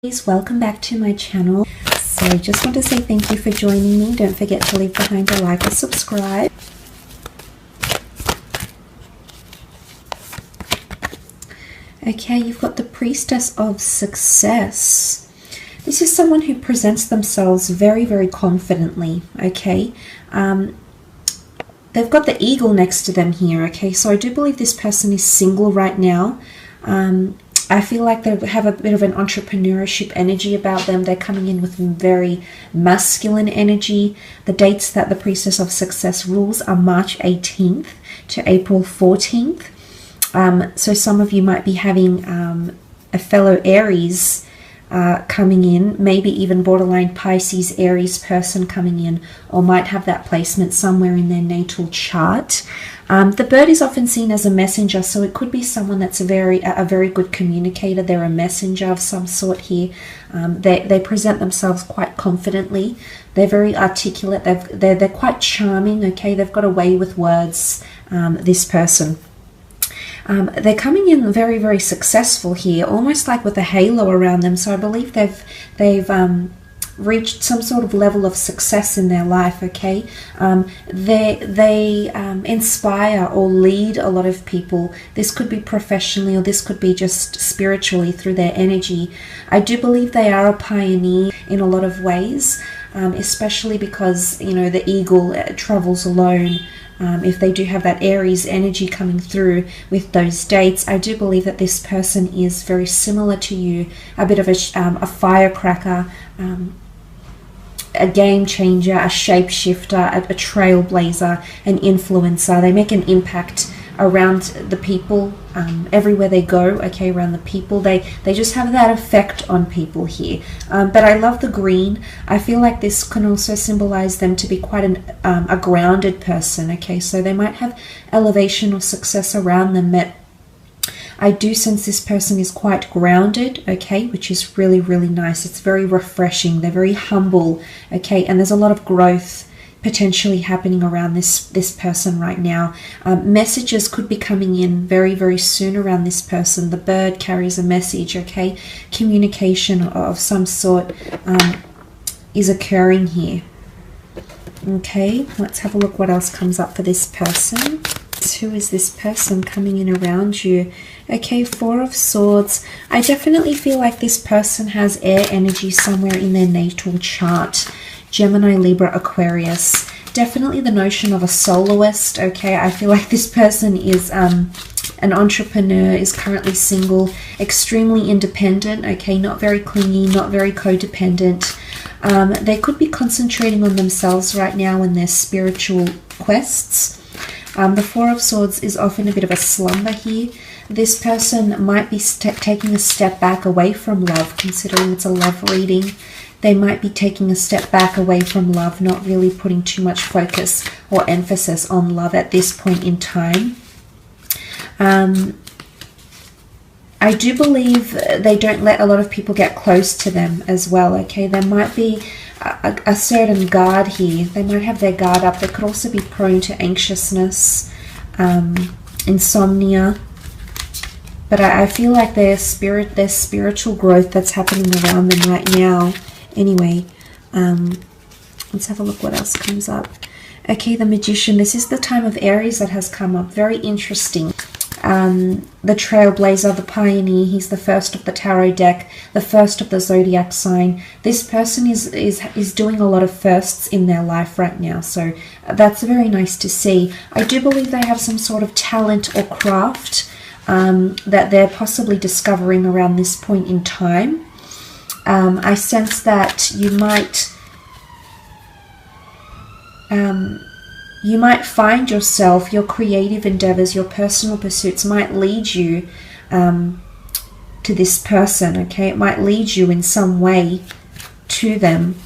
Welcome back to my channel. So just want to say thank you for joining me. Don't forget to leave behind a like or subscribe. Okay, you've got the Priestess of Success. This is someone who presents themselves very, very confidently, okay? They've got the eagle next to them here, okay? So I do believe this person is single right now. I feel like they have a bit of an entrepreneurship energy about them. They're coming in with very masculine energy. The dates that the Priestess of Success rules are March 18th to April 14th. So some of you might be having a fellow Aries coming in, maybe even borderline Pisces, Aries person coming in, or might have that placement somewhere in their natal chart. The bird is often seen as a messenger, so it could be someone that's a very good communicator. They're a messenger of some sort here. They present themselves quite confidently. They're very articulate. They're quite charming. Okay, they've got a way with words. This person. They're coming in very, very successful here, almost like with a halo around them. So I believe they've reached some sort of level of success in their life. Okay, they inspire or lead a lot of people. This could be professionally, or this could be just spiritually through their energy. I do believe they are a pioneer in a lot of ways, especially because, you know, the eagle travels alone. If they do have that Aries energy coming through with those dates, I do believe that this person is very similar to you, a bit of a firecracker, a game changer, a shapeshifter, a trailblazer, an influencer. They make an impact around the people, everywhere they go, okay, around the people. They just have that effect on people here. But I love the green. I feel like this can also symbolize them to be quite a grounded person, okay? So they might have elevation or success around them, but I do sense this person is quite grounded, okay, which is really, really nice. It's very refreshing. They're very humble, okay, and there's a lot of growth potentially happening around this person right now. Messages could be coming in very, very soon around this person. The bird carries a message, okay? Communication of some sort is occurring here. Okay, let's have a look what else comes up for this person. Who is this person coming in around you? Okay, Four of Swords. I definitely feel like this person has air energy somewhere in their natal chart. Gemini, Libra, Aquarius. Definitely the notion of a soloist, okay? I feel like this person is an entrepreneur, is currently single, extremely independent, okay? Not very clingy, not very codependent. They could be concentrating on themselves right now in their spiritual quests. The Four of Swords is often a bit of a slumber here. This person might be taking a step back away from love, considering it's a love reading. They might be taking a step back away from love, not really putting too much focus or emphasis on love at this point in time. I do believe they don't let a lot of people get close to them as well, okay? There might be a certain guard here. They might have their guard up. They could also be prone to anxiousness, insomnia. But I feel like there's spiritual growth that's happening around them right now. Anyway, let's have a look what else comes up. Okay, the Magician. This is the time of Aries that has come up. Very interesting. The Trailblazer, the Pioneer. He's the first of the tarot deck, the first of the zodiac sign. This person is doing a lot of firsts in their life right now, so that's very nice to see. I do believe they have some sort of talent or craft that they're possibly discovering around this point in time. I sense that you might find yourself, your creative endeavors, your personal pursuits might lead you to this person, okay? It might lead you in some way to them.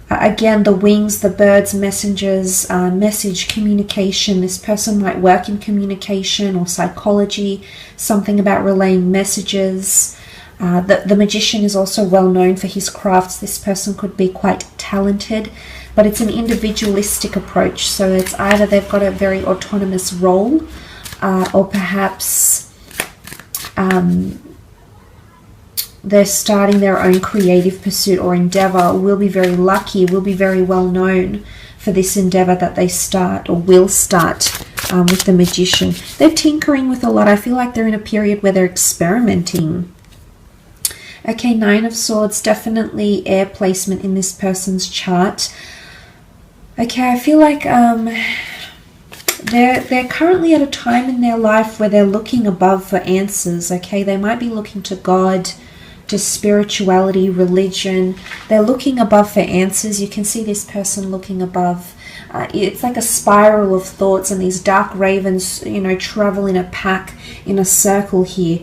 Again, the wings, the birds, messengers, message, communication. This person might work in communication or psychology, something about relaying messages. The Magician is also well known for his crafts. This person could be quite talented, but it's an individualistic approach. So it's either they've got a very autonomous role, or perhaps they're starting their own creative pursuit or endeavor, will be very lucky, will be very well known for this endeavor that they start or will start with the Magician. They're tinkering with a lot. I feel like they're in a period where they're experimenting. Okay, Nine of Swords, definitely air placement in this person's chart. Okay, I feel like they're currently at a time in their life where they're looking above for answers. Okay, they might be looking to God, to spirituality, religion. They're looking above for answers. You can see this person looking above. It's like a spiral of thoughts, and these dark ravens, you know, travel in a pack, in a circle here.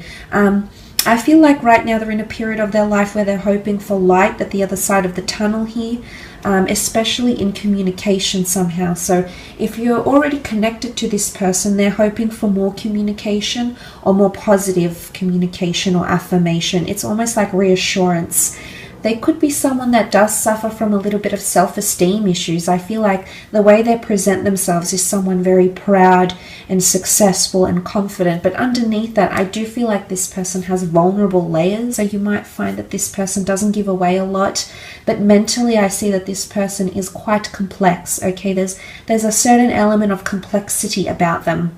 I feel like right now they're in a period of their life where they're hoping for light at the other side of the tunnel here, especially in communication somehow. So if you're already connected to this person, they're hoping for more communication or more positive communication or affirmation. It's almost like reassurance. They could be someone that does suffer from a little bit of self-esteem issues. I feel like the way they present themselves is someone very proud and successful and confident. But underneath that, I do feel like this person has vulnerable layers. So you might find that this person doesn't give away a lot. But mentally, I see that this person is quite complex. Okay, there's a certain element of complexity about them.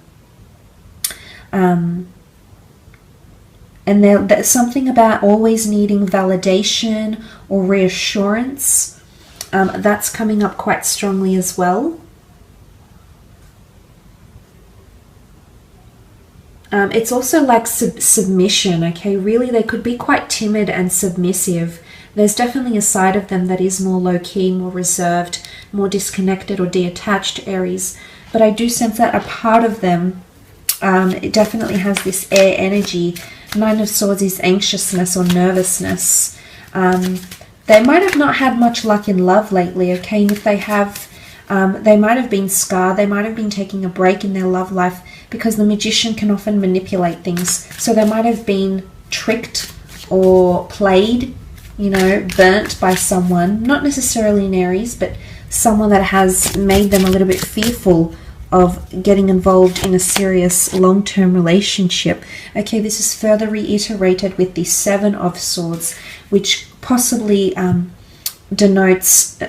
And there's something about always needing validation or reassurance. That's coming up quite strongly as well. It's also like submission, okay? Really, they could be quite timid and submissive. There's definitely a side of them that is more low-key, more reserved, more disconnected or detached, Aries. But I do sense that a part of them, it definitely has this air energy. Nine of Swords is anxiousness or nervousness. They might have not had much luck in love lately, okay? And if they have, they might have been scarred. They might have been taking a break in their love life, because the Magician can often manipulate things. So they might have been tricked or played, you know, burnt by someone. Not necessarily an Aries, but someone that has made them a little bit fearful of getting involved in a serious long-term relationship. Okay, this is further reiterated with the Seven of Swords, which possibly denotes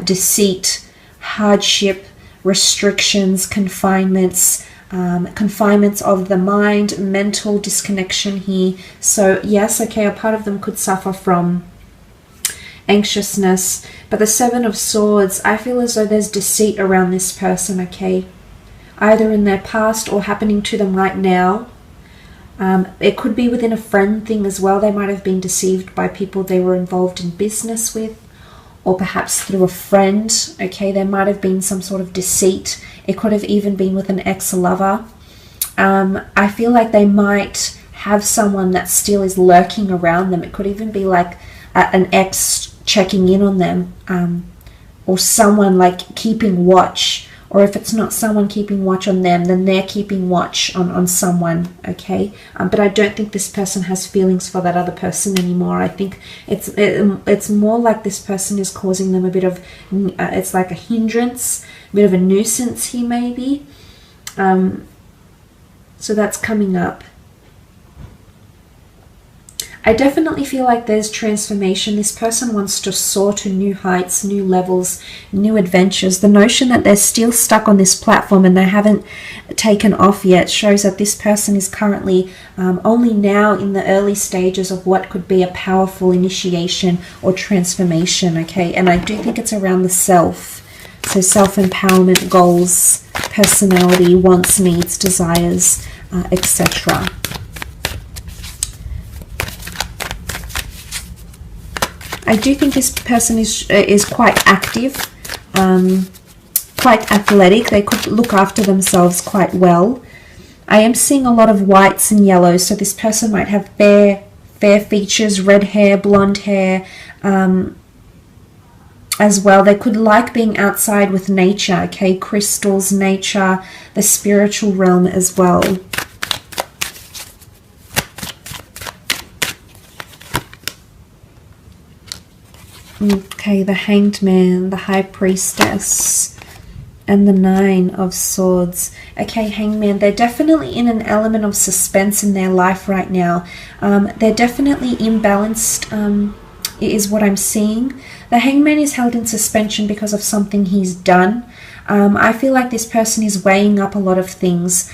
deceit, hardship, restrictions, confinements, confinements of the mind, mental disconnection here. So yes, okay, a part of them could suffer from anxiousness, but the Seven of Swords, I feel as though there's deceit around this person, okay? Either in their past or happening to them right now. It could be within a friend thing as well. They might have been deceived by people they were involved in business with, or perhaps through a friend. Okay, there might have been some sort of deceit. It could have even been with an ex-lover. I feel like they might have someone that still is lurking around them. It could even be like an ex checking in on them, or someone like keeping watch. Or if it's not someone keeping watch on them, then they're keeping watch on someone, okay? But I don't think this person has feelings for that other person anymore. I think it's more like this person is causing them a bit of, it's like a hindrance, a bit of a nuisance here maybe. So that's coming up. I definitely feel like there's transformation. This person wants to soar to new heights, new levels, new adventures. The notion that they're still stuck on this platform and they haven't taken off yet shows that this person is currently only now in the early stages of what could be a powerful initiation or transformation, okay? And I do think it's around the self. So self-empowerment, goals, personality, wants, needs, desires, etc. I do think this person is quite active, quite athletic. They could look after themselves quite well. I am seeing a lot of whites and yellows, so this person might have fair features, red hair, blonde hair, as well. They could like being outside with nature, okay? Crystals, nature, the spiritual realm as well. Okay, the Hanged Man, the High Priestess. and the Nine of Swords. Okay, Hangman, they're definitely in an element of suspense in their life right now. They're definitely imbalanced, is what I'm seeing. The Hangman is held in suspension because of something he's done. I feel like this person is weighing up a lot of things.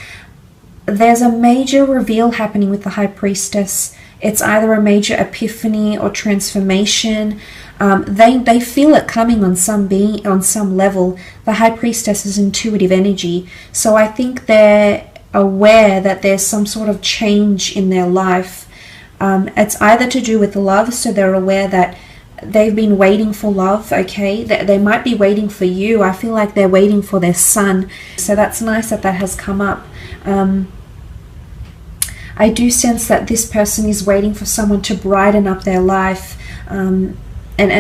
There's a major reveal happening with the High Priestess. It's either a major epiphany or transformation. They feel it coming on some level. The High Priestess is intuitive energy. So I think they're aware that there's some sort of change in their life. It's either to do with love, so they're aware that they've been waiting for love, okay? They might be waiting for you. I feel like they're waiting for their son. So that's nice that that has come up. I do sense that this person is waiting for someone to brighten up their life. And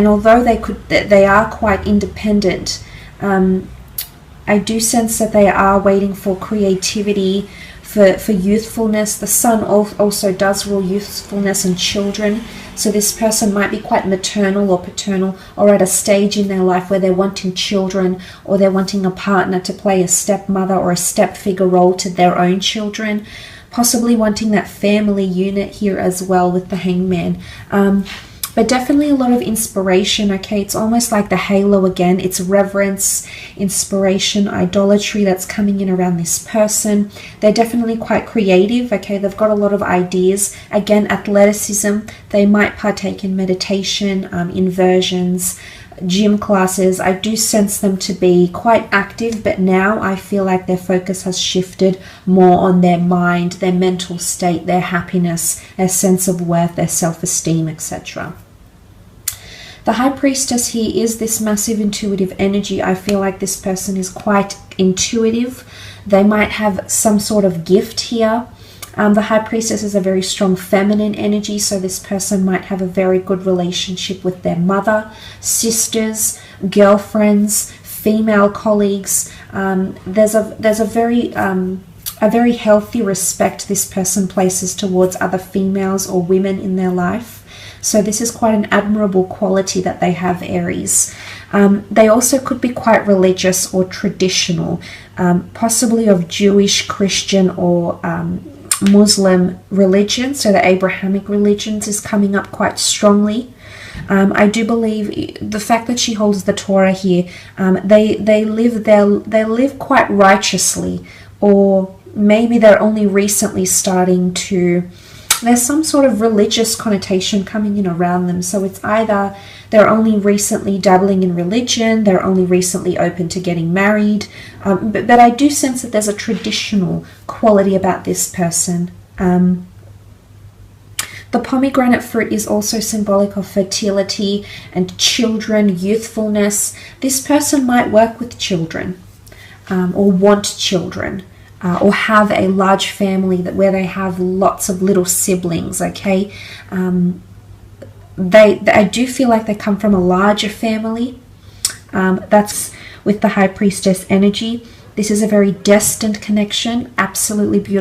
although they are quite independent, I do sense that they are waiting for creativity, for youthfulness. The sun also does rule youthfulness and children. So this person might be quite maternal or paternal, or at a stage in their life where they're wanting children, or they're wanting a partner to play a stepmother or a stepfigure role to their own children. Possibly wanting that family unit here as well with the Hangman. But definitely a lot of inspiration, okay? It's almost like the halo again. It's reverence, inspiration, idolatry that's coming in around this person. They're definitely quite creative, okay? They've got a lot of ideas. Again, athleticism. They might partake in meditation, inversions, gym classes. I do sense them to be quite active, but now I feel like their focus has shifted more on their mind, their mental state, their happiness, their sense of worth, their self-esteem, etc. The High Priestess here is this massive intuitive energy. I feel like this person is quite intuitive. They might have some sort of gift here. The High Priestess is a very strong feminine energy, so this person might have a very good relationship with their mother, sisters, girlfriends, female colleagues. There's a very healthy respect this person places towards other females or women in their life. So this is quite an admirable quality that they have, Aries. They also could be quite religious or traditional, possibly of Jewish, Christian, or Muslim religion. So the Abrahamic religions is coming up quite strongly. I do believe the fact that she holds the Torah here, they live quite righteously, or maybe they're only recently starting to. There's some sort of religious connotation coming in around them. So it's either they're only recently dabbling in religion, they're only recently open to getting married. But I do sense that there's a traditional quality about this person. The pomegranate fruit is also symbolic of fertility and children, youthfulness. This person might work with children or want children. Or have a large family where they have lots of little siblings, okay? I do feel like they come from a larger family. That's with the High Priestess energy. This is a very destined connection, absolutely beautiful.